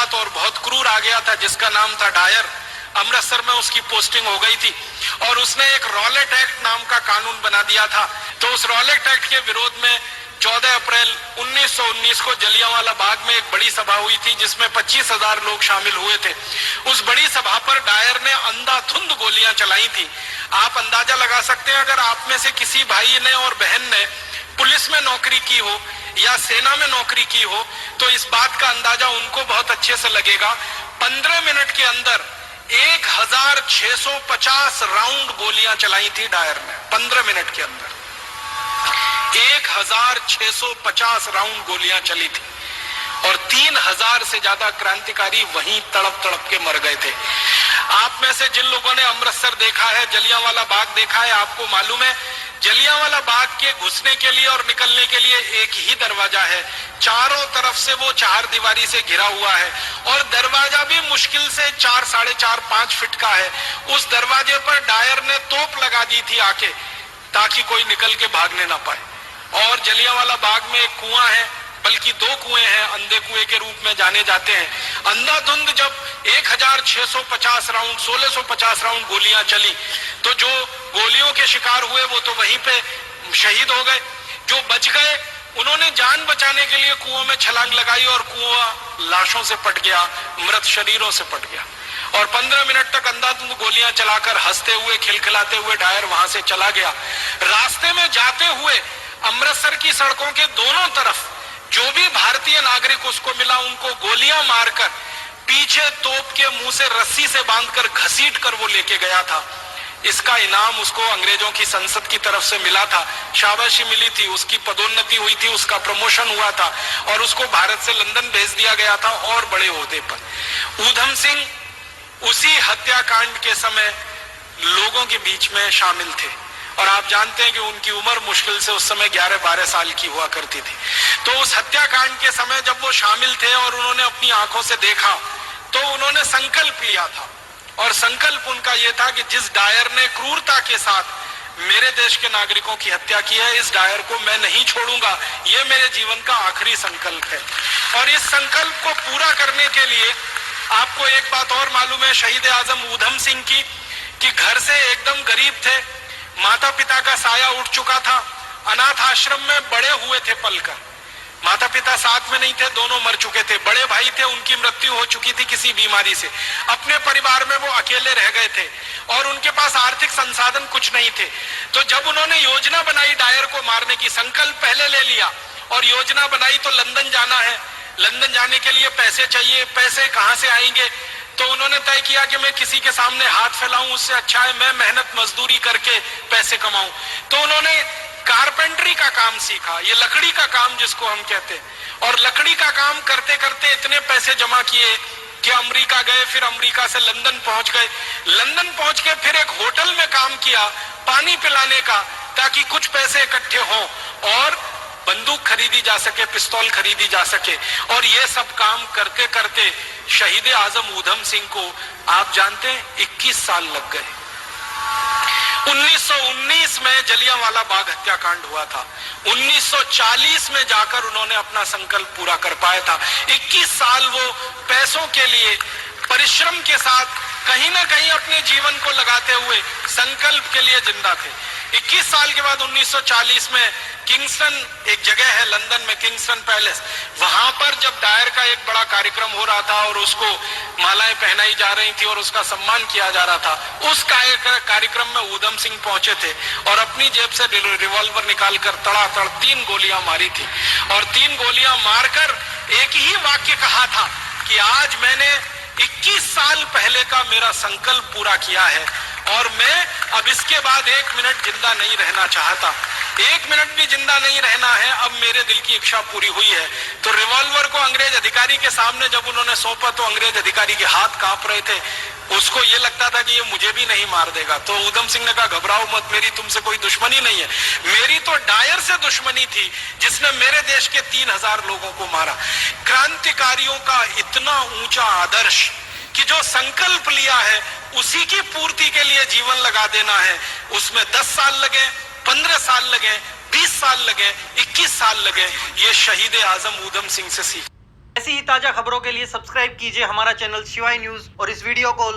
वाहियात और बहुत क्रूर आ गया था जिसका नाम था डायर। अमृतसर में उसकी पोस्टिंग हो गई थी और उसने एक रॉलेट एक्ट नाम का कानून बना दिया था। तो उस रॉलेट एक्ट के विरोध में 14 अप्रैल 1919 को जलियांवाला बाग में एक बड़ी सभा हुई थी जिसमें 25,000 लोग शामिल हुए थे। उस बड़ी सभा पर डायर ने अंधाधुंध गोलियां चलाई थी। आप अंदाजा लगा सकते हैं, अगर आप में से किसी भाई ने और बहन ने पुलिस में नौकरी की हो या सेना में नौकरी की हो तो इस बात का अंदाजा उनको बहुत अच्छे से लगेगा। 15 मिनट के अंदर 1650 राउंड गोलियां चलाई थी डायर ने। 15 मिनट के अंदर 1650 राउंड गोलियां चली थी और 3000 से ज्यादा क्रांतिकारी वहीं तड़प तड़प के मर गए थे। आप में से जिन लोगों ने अमृतसर देखा है, जलियांवाला बाग देखा है, आपको मालूम है जलियांवाला बाग के घुसने के लिए और निकलने के लिए एक ही दरवाजा है। चारों तरफ से वो 4 दीवारी से घिरा हुआ है और दरवाजा भी मुश्किल से 4, 4.5, 5 फीट का है। उस दरवाजे पर डायर ने तोप लगा दी थी आके, ताकि कोई निकल के भागने ना पाए। और जलियांवाला बाग में एक कुआं है, बल्कि 2 कुएं हैं, अंधे कुएं के रूप में जाने जाते हैं। अंधाधुंध जब 1650 राउंड 1650 राउंड गोलियां चली तो जो गोलियों के शिकार हुए वो तो वहीं पे शहीद हो गए। जो बच गए उन्होंने जान बचाने के लिए कुओं में छलांग लगाई और कुआं लाशों से पट गया, मृत शरीरों से पट गया। और 15 मिनट तक अंधाधुंध गोलियां चलाकर हंसते हुए खिलखिलाते हुए डायर वहां से चला गया। रास्ते में जाते हुए अमृतसर की सड़कों के दोनों तरफ जो भी भारतीय नागरिक उसको मिला उनको गोलियां मारकर पीछे तोप के मुंह से रस्सी से बांधकर घसीट कर वो लेके गया था। इसका इनाम उसको अंग्रेजों की संसद की तरफ से मिला था, शाबाशी मिली थी, उसकी पदोन्नति हुई थी, उसका प्रमोशन हुआ था और उसको भारत से लंदन भेज दिया गया था और बड़े ओहदे पर। ऊधम सिंह उसी हत्याकांड के समय लोगों के बीच में शामिल थे और आप जानते हैं कि उनकी उम्र मुश्किल से उस समय 11-12 साल की हुआ करती थी। तो उस हत्याकांड के समय जब वो शामिल थे और उन्होंने अपनी आंखों से देखा तो उन्होंने संकल्प लिया था और संकल्प उनका यह था कि जिस डायर ने क्रूरता के साथ मेरे देश के नागरिकों की हत्या की है, इस डायर को मैं नहीं छोड़ूंगा। ये मेरे जीवन का आखिरी संकल्प है। और इस संकल्प को पूरा करने के लिए आपको एक बात और मालूम है शहीद आजम ऊधम सिंह की, कि घर से एकदम गरीब थे, माता पिता का साया उठ चुका था, अनाथ आश्रम में बड़े हुए थे पलकर। माता पिता साथ में नहीं थे, दोनों मर चुके थे। बड़े भाई थे, उनकी मृत्यु हो चुकी थी किसी बीमारी से। अपने परिवार में वो अकेले रह गए थे और उनके पास आर्थिक संसाधन कुछ नहीं थे। तो जब उन्होंने योजना बनाई डायर को मारने की, संकल्प पहले ले लिया और योजना बनाई तो लंदन जाना है, लंदन जाने के लिए पैसे चाहिए, पैसे कहां से आएंगे? तो उन्होंने तय किया कि मैं किसी के सामने हाथ फैलाऊं उससे अच्छा है मैं मेहनत मजदूरी करके पैसे कमाऊं। तो उन्होंने कारपेंटरी का काम सीखा, ये लकड़ी का काम जिसको हम कहते हैं, और लकड़ी का काम करते करते इतने पैसे जमा किए कि अमेरिका गए, फिर अमेरिका से लंदन पहुंच गए। लंदन पहुंच के फिर एक होटल में काम किया पानी पिलाने का, ताकि कुछ पैसे इकट्ठे हों और बंदूक खरीदी जा सके, पिस्तौल खरीदी जा सके। और ये सब काम करते करते शहीद आजम ऊधम सिंह को आप जानते हैं 21 साल लग गए। 1919 में जलियांवाला बाग हत्याकांड हुआ था, 1940 में जाकर उन्होंने अपना संकल्प पूरा कर पाया था। 21 साल वो पैसों के लिए परिश्रम के साथ कहीं ना कहीं अपने जीवन को लगाते हुए संकल्प के लिए जिंदा थे। 21 साल के बाद 1940 में किंगस्टन एक जगह है लंदन में, किंगस्टन पैलेस, वहां पर जब डायर का एक बड़ा कार्यक्रम हो रहा था और उसको मालाएं पहनाई जा रही थी और उसका सम्मान किया जा रहा था, उस कार्यक्रम में ऊधम सिंह पहुंचे थे और अपनी जेब से रिवॉल्वर निकालकर तड़ातड़ 3 गोलियां मारी थी और 3 गोलियां मारकर एक ही वाक्य कहा था कि आज मैंने 21 साल पहले का मेरा संकल्प पूरा किया है और मैं अब इसके बाद 1 मिनट जिंदा नहीं रहना चाहता, 1 मिनट भी जिंदा नहीं रहना है, अब मेरे दिल की इच्छा पूरी हुई है। तो रिवॉल्वर को अंग्रेज अधिकारी के सामने जब उन्होंने सौंपा तो अंग्रेज अधिकारी के हाथ कांप रहे थे, उसको ये लगता था कि ये मुझे भी नहीं मार देगा। तो ऊधम सिंह ने कहा घबराओ मत, मेरी तुमसे कोई दुश्मनी नहीं है, मेरी तो डायर से दुश्मनी थी जिसने मेरे देश के 3000 लोगों को मारा। क्रांतिकारियों का इतना ऊंचा आदर्श कि जो संकल्प लिया है उसी की पूर्ति के लिए जीवन लगा देना है, उसमें 10 साल लगे, 15 साल लगे, 20 साल लगे, 21 साल लगे, ये शहीद आजम ऊधम सिंह से सीख। ऐसी ही ताजा खबरों के लिए सब्सक्राइब कीजिए हमारा चैनल शिवाई न्यूज और इस वीडियो को